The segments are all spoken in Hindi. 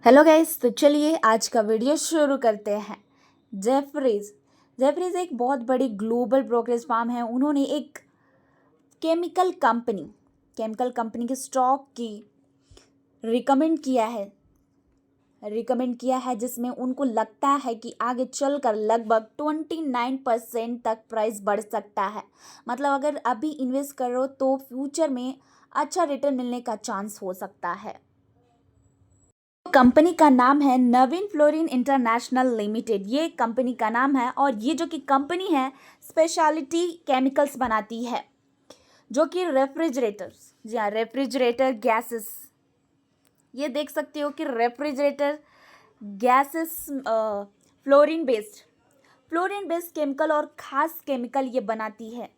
हेलो गाइस, तो चलिए आज का वीडियो शुरू करते हैं। जेफरीज जेफरीज एक बहुत बड़ी ग्लोबल ब्रोकरेज फर्म है। उन्होंने एक केमिकल कंपनी के स्टॉक की रिकमेंड किया है जिसमें उनको लगता है कि आगे चलकर लगभग 29% तक प्राइस बढ़ सकता है। मतलब अगर अभी इन्वेस्ट करो तो फ्यूचर में अच्छा रिटर्न मिलने का चांस हो सकता है। कंपनी का नाम है नवीन फ्लोरिन इंटरनेशनल लिमिटेड। ये कंपनी का नाम है और ये जो कि कंपनी है स्पेशलिटी केमिकल्स बनाती है, जो कि रेफ्रिजरेटर्स, जी हाँ, रेफ्रिजरेटर गैसेस, ये देख सकते हो कि refrigerator gases fluorine based chemical और खास केमिकल ये बनाती है।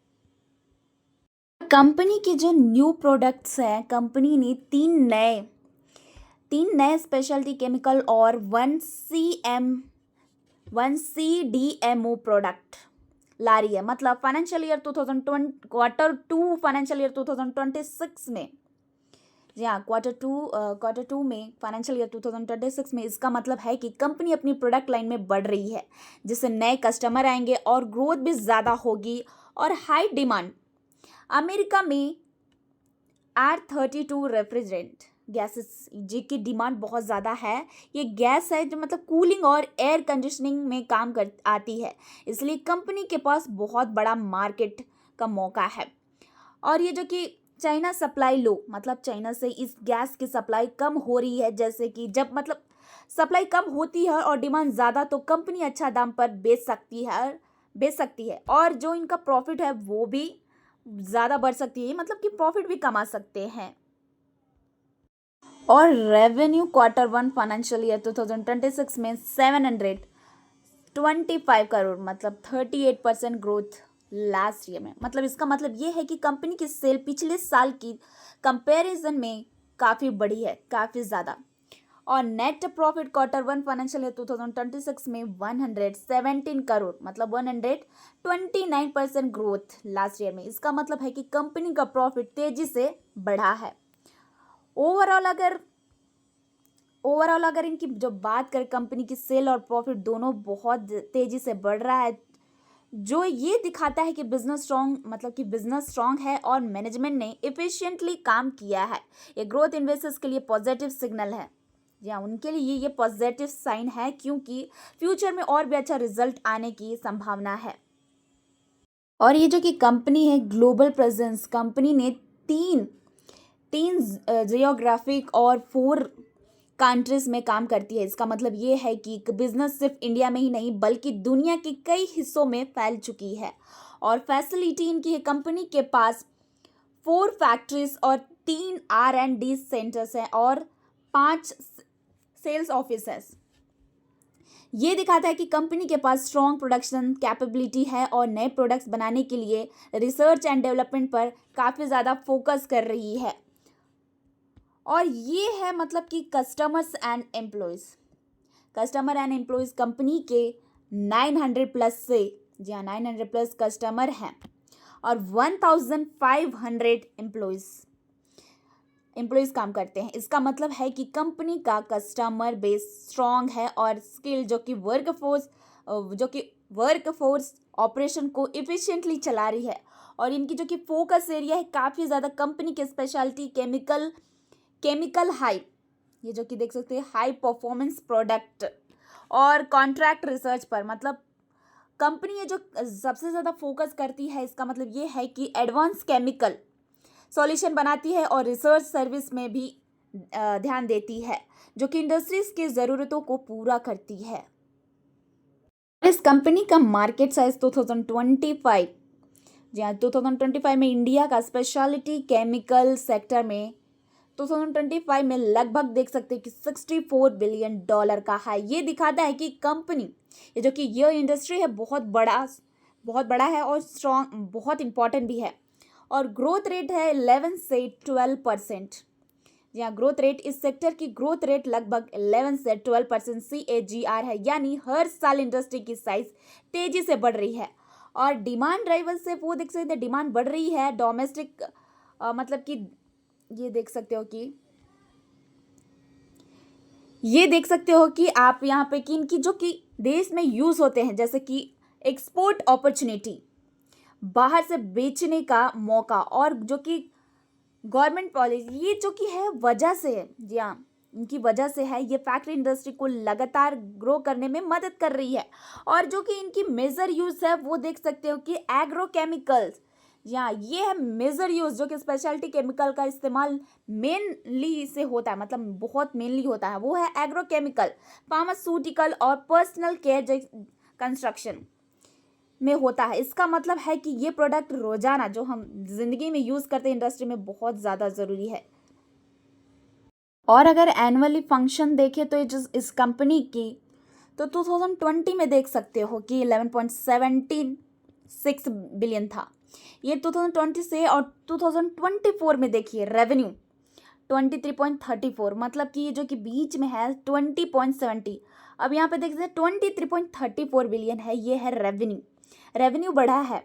कंपनी के जो न्यू प्रोडक्ट्स हैं, कंपनी ने तीन नए स्पेशलिटी केमिकल और one C D M O product ला रही है। मतलब financial year 2020 Q2 financial year 2026 में, जी हाँ, क्वार्टर टू में फाइनेंशियल ईयर 2026 में। इसका मतलब है कि कंपनी अपनी प्रोडक्ट लाइन में बढ़ रही है, जिससे नए कस्टमर आएंगे और ग्रोथ भी ज़्यादा होगी और हाई डिमांड। अमेरिका में R32 रेफ्रिजरेंट गैसेस जी की डिमांड बहुत ज़्यादा है। ये गैस है जो मतलब कूलिंग और एयर कंडीशनिंग में काम कर आती है, इसलिए कंपनी के पास बहुत बड़ा मार्केट का मौका है। और ये जो कि चाइना सप्लाई लो, मतलब चाइना से इस गैस की सप्लाई कम हो रही है। जैसे कि जब मतलब सप्लाई कम होती है और डिमांड ज़्यादा, तो कंपनी अच्छा दाम पर बेच सकती है और जो इनका प्रॉफिट है वो भी ज़्यादा बढ़ सकती है, मतलब कि प्रॉफिट भी कमा सकते हैं। और रेवेन्यू Q1 फाइनेंशियल ईयर 2026 में 725 करोड़, मतलब 38% ग्रोथ लास्ट ईयर में। मतलब इसका मतलब ये है कि कंपनी की सेल पिछले साल की कंपैरिजन में काफ़ी बढ़ी है, काफ़ी ज़्यादा। और net profit Q1 financial year 2026 में 117 करोड़, मतलब 129% ग्रोथ लास्ट ईयर में। इसका मतलब है कि कंपनी का प्रॉफिट तेजी से बढ़ा है। ओवरऑल अगर इनकी जो बात करें, कंपनी की सेल और प्रॉफिट दोनों बहुत तेजी से बढ़ रहा है, जो ये दिखाता है कि बिजनेस स्ट्रांग है और मैनेजमेंट ने एफिशिएंटली काम किया है। ये ग्रोथ इन्वेस्टर्स के लिए पॉजिटिव सिग्नल है, या उनके लिए ये पॉजिटिव साइन है, क्योंकि फ्यूचर में और भी अच्छा रिजल्ट आने की संभावना है। और ये जो कि कंपनी है ग्लोबल प्रेजेंस, कंपनी ने तीन तीन जियोग्राफिक और 4 कंट्रीज में काम करती है। इसका मतलब ये है कि बिजनेस सिर्फ इंडिया में ही नहीं बल्कि दुनिया के कई हिस्सों में फैल चुकी है। और फैसिलिटी इनकी है, कंपनी के पास 4 फैक्ट्रीज और 3 R&D सेंटर्स हैं और 5 सेल्स ऑफिसेस। ये दिखाता है कि कंपनी के पास स्ट्रॉन्ग प्रोडक्शन कैपेबिलिटी है और नए प्रोडक्ट्स बनाने के लिए रिसर्च एंड डेवलपमेंट पर काफ़ी ज़्यादा फोकस कर रही है। और ये है मतलब कि कस्टमर एंड एम्प्लॉयज़ कंपनी के 900 प्लस से, जी हाँ, 900 प्लस कस्टमर हैं और 1500 एम्प्लॉयज़ काम करते हैं। इसका मतलब है कि कंपनी का कस्टमर बेस स्ट्रॉन्ग है और स्किल जो कि वर्कफोर्स ऑपरेशन को इफिशिएंटली चला रही है। और इनकी जो कि फोकस एरिया है काफ़ी ज़्यादा कंपनी के स्पेशलिटी केमिकल हाई, ये जो कि देख सकते हैं, हाई परफॉर्मेंस प्रोडक्ट और कॉन्ट्रैक्ट रिसर्च पर। मतलब कंपनी ये जो सबसे ज़्यादा फोकस करती है, इसका मतलब ये है कि एडवांस केमिकल सॉल्यूशन बनाती है और रिसर्च सर्विस में भी ध्यान देती है, जो कि इंडस्ट्रीज की ज़रूरतों को पूरा करती है। इस कंपनी का मार्केट साइज 2025, जी हाँ, 2025 में इंडिया का स्पेशलिटी केमिकल सेक्टर में 2025 में लगभग देख सकते हैं कि $64 बिलियन का है। ये दिखाता है कि कंपनी, ये जो कि ये इंडस्ट्री है, बहुत बड़ा है और स्ट्रॉन्ग, बहुत इंपॉर्टेंट भी है। और ग्रोथ रेट है 11 से 12%। जी हाँ, ग्रोथ रेट, इस सेक्टर की ग्रोथ रेट लगभग 11 से 12% CAGR है, यानी हर साल इंडस्ट्री की साइज तेजी से बढ़ रही है। और डिमांड ड्राइवर से वो देख सकते हैं, डिमांड बढ़ रही है डोमेस्टिक, मतलब कि ये देख सकते हो कि ये देख सकते हो कि आप यहाँ पे कि इनकी जो कि देश में यूज़ होते हैं, जैसे कि एक्सपोर्ट अपॉर्चुनिटी, बाहर से बेचने का मौका, और जो कि गवर्नमेंट पॉलिसी, ये जो कि है वजह से है, जी हाँ, इनकी वजह से है, ये फैक्ट्री इंडस्ट्री को लगातार ग्रो करने में मदद कर रही है। और जो कि इनकी मेजर यूज़ है वो देख सकते हो कि एग्रोकेमिकल्स, जी हाँ, ये है मेजर यूज़, जो कि स्पेशलिटी केमिकल का इस्तेमाल मेनली से होता है, मतलब बहुत मेनली होता है, वो है एग्रोकेमिकल, फार्मास्यूटिकल और पर्सनल केयर कंस्ट्रक्शन में होता है। इसका मतलब है कि ये प्रोडक्ट रोजाना जो हम जिंदगी में यूज़ करते हैं इंडस्ट्री में बहुत ज़्यादा ज़रूरी है। और अगर एनुअली फंक्शन देखें तो ये जो इस कंपनी की, तो 2020 में देख सकते हो कि 11.76 बिलियन था ये 2020 से, और 2024 में देखिए रेवेन्यू 23.34, मतलब कि ये जो कि बीच में है 20.70, अब यहाँ पे देख सकते 23.34 बिलियन है, ये है रेवेन्यू बढ़ा है।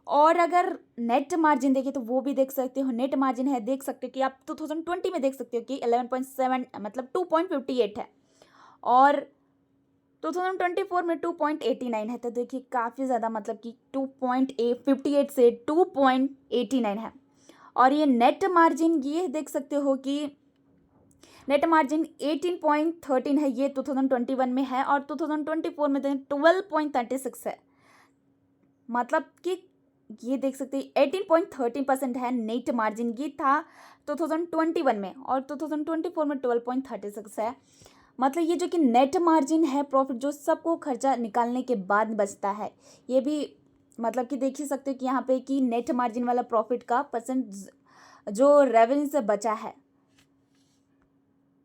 और अगर नेट मार्जिन देखें तो वो भी देख सकते हो, नेट मार्जिन है, देख सकते हो कि आप 2020 में देख सकते हो कि 11.7 मतलब 2.58 है, और 2024 में 2.89 है। तो देखिए काफ़ी ज़्यादा, मतलब कि 2.58 से 2.89 है। और ये नेट मार्जिन, ये देख सकते हो कि नेट मार्जिन 18.13 है, ये 2021 में है, और 2024 में 12.36 है, मतलब कि ये देख सकते हैं 18.13% है नेट मार्जिन, ये था 2021 में, और 2024 में 12.36 है। मतलब ये जो कि नेट मार्जिन है, प्रॉफिट जो सबको खर्चा निकालने के बाद बचता है, ये भी मतलब कि देख ही सकते हो कि यहाँ पे कि नेट मार्जिन वाला प्रॉफिट का परसेंट जो रेवेन्यू से बचा है,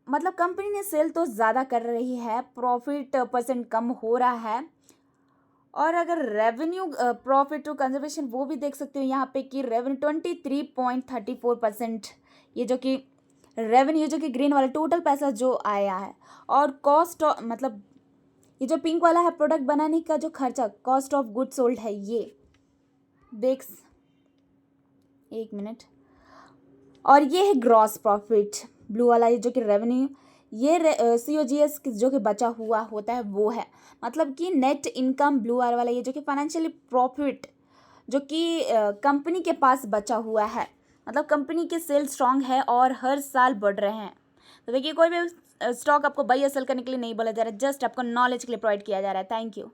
मतलब कंपनी ने सेल तो ज़्यादा कर रही है, प्रॉफिट परसेंट कम हो रहा है। और अगर रेवेन्यू प्रॉफिट टू कंजर्वेशन वो भी देख सकते हो यहाँ पे कि रेवेन्यू 23.34%, ये जो कि रेवेन्यू जो कि ग्रीन वाला टोटल पैसा जो आया है, और कॉस्ट मतलब ये जो पिंक वाला है प्रोडक्ट बनाने का जो खर्चा, कॉस्ट ऑफ गुड सोल्ड है, ये देख, एक मिनट, और ये है ग्रॉस प्रॉफिट ब्लू वाला, ये जो कि रेवेन्यू, ये COGS जो कि बचा हुआ होता है वो है, मतलब कि नेट इनकम ब्लू वाला, ये जो कि फाइनेंशियली प्रॉफिट जो कि कंपनी के पास बचा हुआ है, मतलब कंपनी के सेल स्ट्रांग है और हर साल बढ़ रहे हैं। तो देखिए कोई भी स्टॉक आपको बाई या सेल करने के लिए नहीं बोला जा रहा है, जस्ट आपको नॉलेज के लिए प्रोवाइड किया जा रहा है। Thank you.